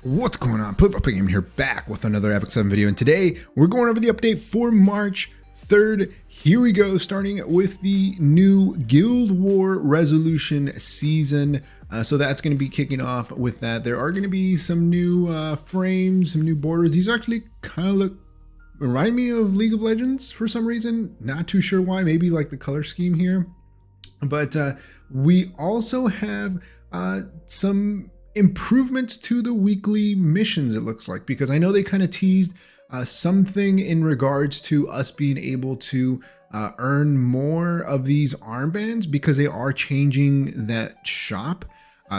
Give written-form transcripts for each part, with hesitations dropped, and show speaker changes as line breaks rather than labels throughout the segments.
What's going on? Play here back with another Epic 7 video, and today we're going over the update for March 3rd. Here we go, starting with the new Guild War Resolution season. So that's going to be kicking off with that. There are going to be some new frames, some new borders. These actually kind of remind me of League of Legends for some reason. Not too sure why, maybe like the color scheme here. But we also have some improvements to the weekly missions, it looks like, because I know they kind of teased something in regards to us being able to earn more of these armbands because they are changing that shop.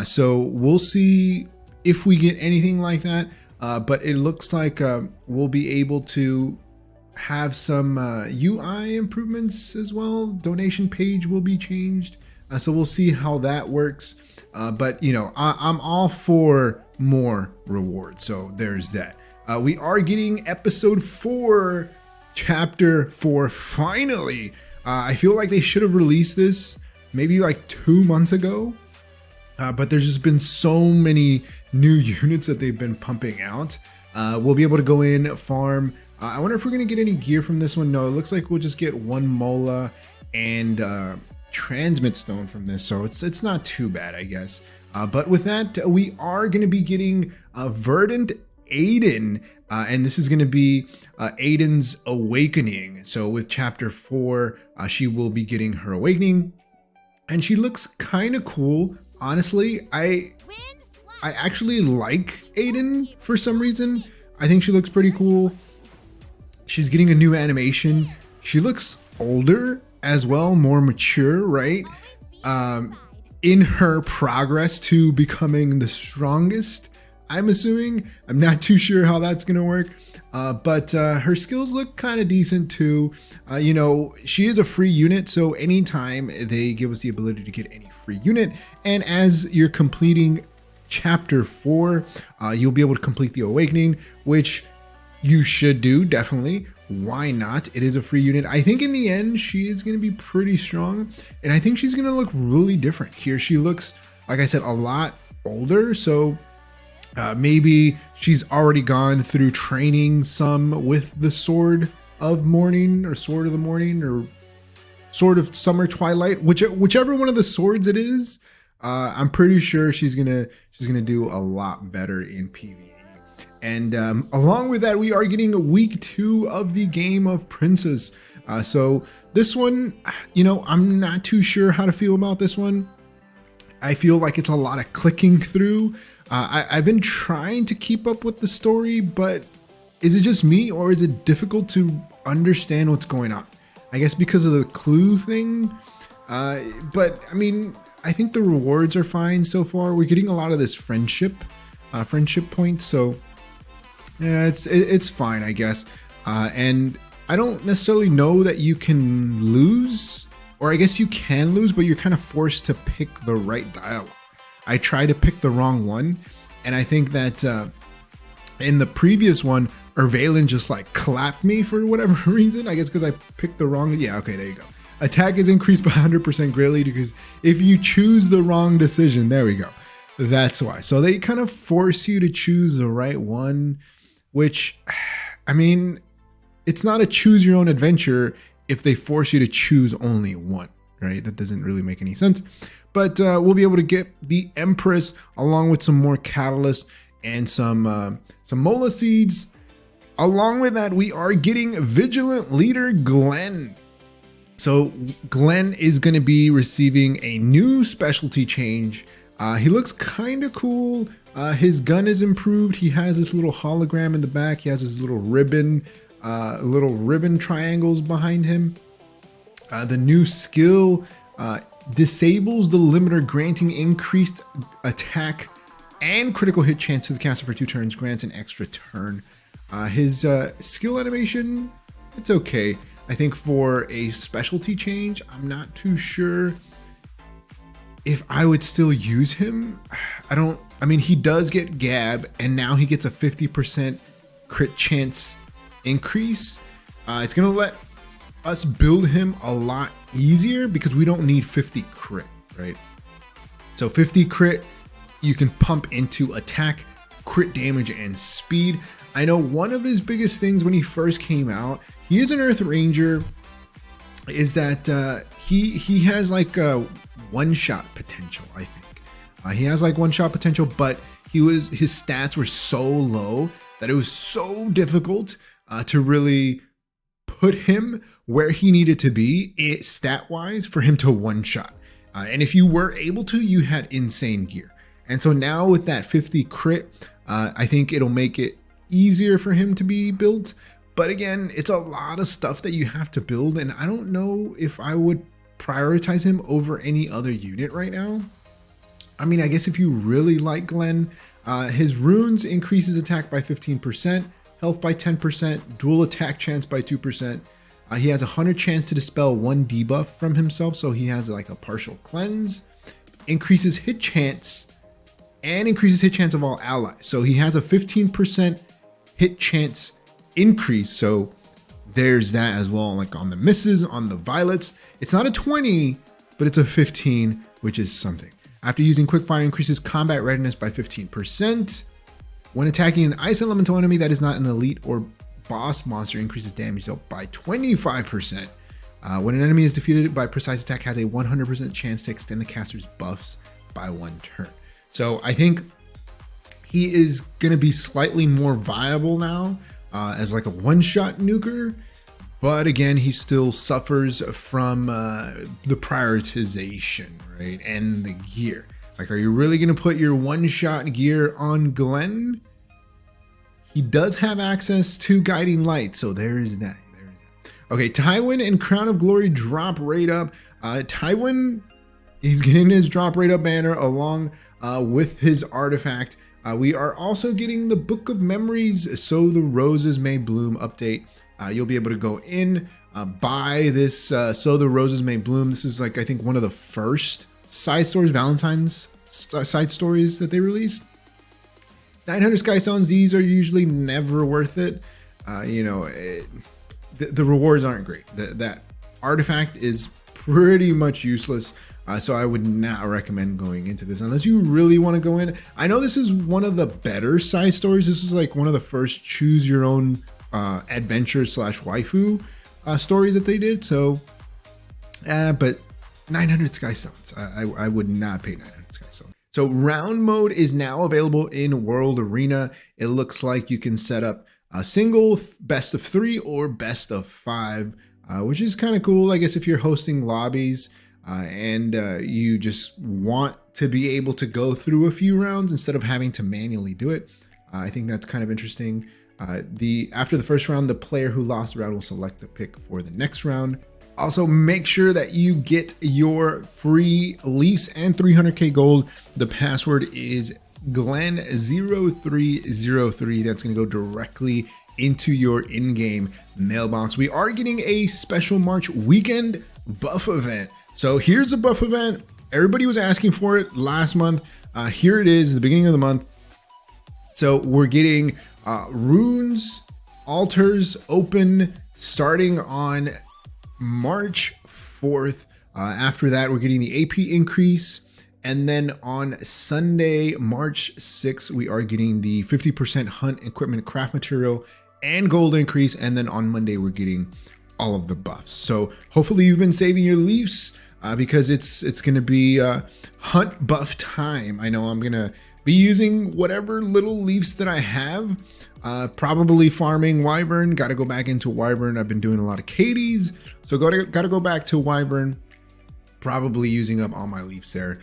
So we'll see if we get anything like that. But it looks like we'll be able to have some UI improvements as well. Donation page will be changed. So we'll see how that works. But you know, I'm all for more rewards. So there's that. We are getting episode 4, chapter 4 finally. I feel like they should have released this maybe like 2 months ago. But there's just been so many new units that they've been pumping out. We'll be able to go in, farm. I wonder if we're going to get any gear from this one. No, it looks like we'll just get 1 mola and transmit stone from this, so it's not too bad, I guess. But with that, we are going to be getting Verdant Adin, and this is going to be Adin's awakening. So with chapter 4, she will be getting her awakening, and she looks kind of cool. Honestly, I actually like Adin for some reason. I think she looks pretty cool. She's getting a new animation. She looks older as well, more mature, right? In her progress to becoming the strongest, I'm assuming. I'm not too sure how that's gonna work, but her skills look kind of decent too. You know, she is a free unit, so anytime they give us the ability to get any free unit, and as you're completing chapter 4, you'll be able to complete the awakening, which you should do, definitely. Why not? It is a free unit. I think in the end, she is going to be pretty strong, and I think she's going to look really different. Here she looks, like I said, a lot older, so maybe she's already gone through training some with the Sword of Morning, or Sword of the Morning, or Sword of Summer Twilight, whichever one of the swords it is. I'm pretty sure she's gonna do a lot better in PvE. And along with that, we are getting week 2 of the Game of Princess. So this one, you know, I'm not too sure how to feel about this one. I feel like it's a lot of clicking through. I've been trying to keep up with the story, but is it just me, or is it difficult to understand what's going on? I guess because of the clue thing. But I mean, I think the rewards are fine so far. We're getting a lot of this friendship points, so yeah, it's fine, I guess. And I don't necessarily know that you can lose, or I guess you can lose, but you're kind of forced to pick the right dialogue. I tried to pick the wrong one, and I think that in the previous one, Ervalen just like clapped me for whatever reason. I guess because I picked the wrong. Yeah, okay, there you go. Attack is increased by 100% greatly because if you choose the wrong decision, there we go. That's why. So they kind of force you to choose the right one, which, I mean, it's not a choose your own adventure if they force you to choose only one, right? That doesn't really make any sense. But we'll be able to get the Empress along with some more catalysts and some Mola seeds. Along with that, we are getting Vigilant Leader Glenn. So Glenn is going to be receiving a new specialty change. He looks kind of cool. His gun is improved. He has this little hologram in the back. He has this little ribbon triangles behind him. The new skill disables the limiter, granting increased attack and critical hit chance to the caster for 2 turns, grants an extra turn. His skill animation, it's okay. I think for a specialty change, I'm not too sure if I would still use him. I mean, he does get Gab, and now he gets a 50% crit chance increase. It's gonna let us build him a lot easier because we don't need 50 crit, right? So 50 crit, you can pump into attack, crit damage and speed. I know one of his biggest things when he first came out, he is an Earth Ranger, is that he has like a one-shot potential, I think. He has like one-shot potential, but his stats were so low that it was so difficult to really put him where he needed to be stat-wise for him to one-shot. And if you were able to, you had insane gear. And so now with that 50 crit, I think it'll make it easier for him to be built. But again, it's a lot of stuff that you have to build, and I don't know if I would prioritize him over any other unit right now. I mean, I guess if you really like Glenn, his runes increases attack by 15%, health by 10%, dual attack chance by 2%. He has a 100 chance to dispel 1 debuff from himself, so he has like a partial cleanse, increases hit chance, and increases hit chance of all allies. So he has a 15% hit chance increase, so there's that as well. Like on the misses, on the violets, it's not a 20, but it's a 15, which is something. After using quickfire, increases combat readiness by 15%. When attacking an ice elemental enemy that is not an elite or boss monster, increases damage dealt by 25%. When an enemy is defeated by precise attack, has a 100% chance to extend the caster's buffs by 1 turn. So I think he is going to be slightly more viable now as like a one-shot nuker. But again, he still suffers from the prioritization, right? And the gear. Like, are you really going to put your one-shot gear on Glenn? He does have access to Guiding Light, so there's that. Okay, Tywin and Crown of Glory drop Rateup. Tywin, he's getting his drop Rateup banner along with his artifact. We are also getting the Book of Memories, So the Roses May Bloom update. You'll be able to go in, buy this So the Roses May Bloom. This is like, I think, one of the first side stories, Valentine's side stories that they released. 900 Skystones, these are usually never worth it. You know, the rewards aren't great. That artifact is pretty much useless. So I would not recommend going into this unless you really want to go in. I know this is one of the better side stories. This is like one of the first choose your own adventure / waifu stories that they did. So, but 900 Skystones, I would not pay 900 Skystones. So round mode is now available in World Arena. It looks like you can set up a single, best of 3, or best of 5, which is kind of cool. I guess if you're hosting lobbies and you just want to be able to go through a few rounds instead of having to manually do it. I think that's kind of interesting. After the first round, the player who lost the round will select the pick for the next round. Also, make sure that you get your free Leafs and 300k gold. The password is Glenn0303. That's going to go directly into your in-game mailbox. We are getting a special March weekend buff event. So here's a buff event. Everybody was asking for it last month. Here it is, the beginning of the month. So we're getting runes, altars open starting on March 4th. After that, we're getting the AP increase. And then on Sunday, March 6th, we are getting the 50% hunt equipment, craft material, and gold increase. And then on Monday, we're getting all of the buffs. So hopefully you've been saving your Leafs because it's going to be hunt buff time. I know I'm going to be using whatever little Leafs that I have. Probably farming Wyvern. Got to go back into Wyvern. I've been doing a lot of Katie's, so got to go back to Wyvern. Probably using up all my Leafs there.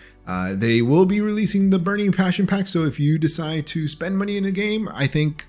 They will be releasing the Burning Passion Pack, so if you decide to spend money in the game, I think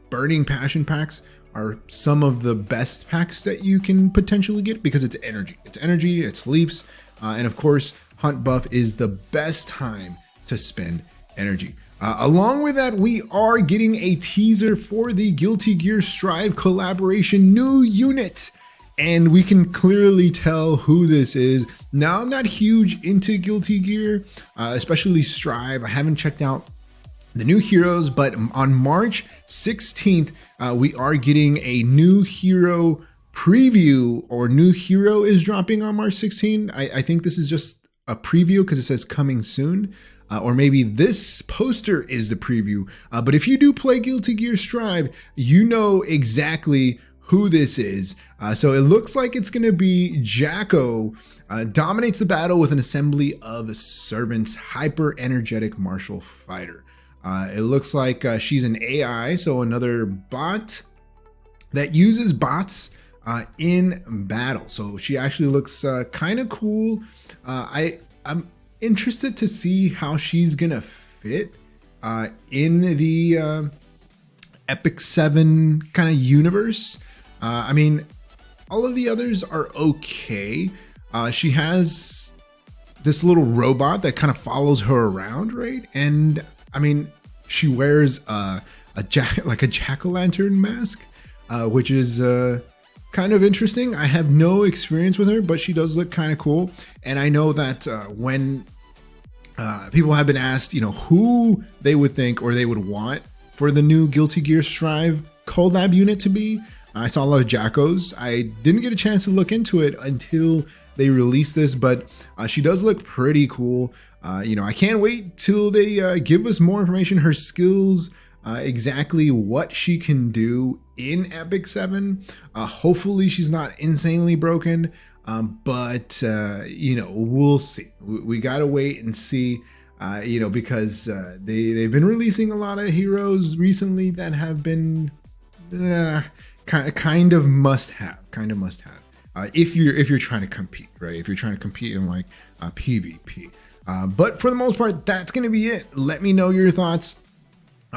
Burning Passion Packs are some of the best packs that you can potentially get because it's energy. It's energy, it's Leafs, and of course, Hunt Buff is the best time to spend energy. Along with that, we are getting a teaser for the Guilty Gear Strive collaboration new unit. And we can clearly tell who this is. Now, I'm not huge into Guilty Gear, especially Strive. I haven't checked out the new heroes, but on March 16th, we are getting a new hero preview, or new hero is dropping on March 16th. I think this is just a preview because it says coming soon. or maybe this poster is the preview. But if you do play Guilty Gear Strive, you know exactly who this is. So it looks like it's going to be Jacko. Dominates the battle with an assembly of servants, hyper energetic martial fighter. It looks like she's an AI, so another bot that uses bots in battle. So she actually looks kind of cool. I'm interested to see how she's gonna fit in the Epic 7 kind of universe. I mean, all of the others are okay. She has this little robot that kind of follows her around, right? And I mean, she wears like a jack-o'-lantern mask, which is kind of interesting. I have no experience with her, but she does look kind of cool. And I know that when people have been asked, you know, who they would think or they would want for the new Guilty Gear Strive collab unit to be, I saw a lot of Jackos. I didn't get a chance to look into it until they released this, but she does look pretty cool. You know, I can't wait till they give us more information, her skills, exactly what she can do in Epic 7. Hopefully she's not insanely broken, but you know, we'll see. We gotta wait and see, you know, because they've been releasing a lot of heroes recently that have been kind of must have. If you're trying to compete, right? If you're trying to compete in like PvP. But for the most part, that's going to be it. Let me know your thoughts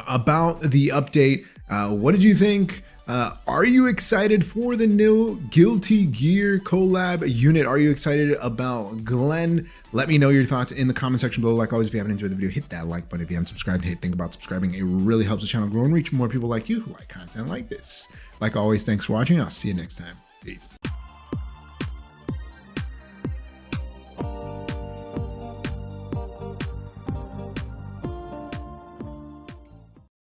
about the update. What did you think? Are you excited for the new Guilty Gear collab unit? Are you excited about Glenn? Let me know your thoughts in the comment section below. Like always, if you haven't enjoyed the video, hit that like button. If you haven't subscribed, think about subscribing. It really helps the channel grow and reach more people like you who like content like this. Like always, thanks for watching. I'll see you next time. Peace.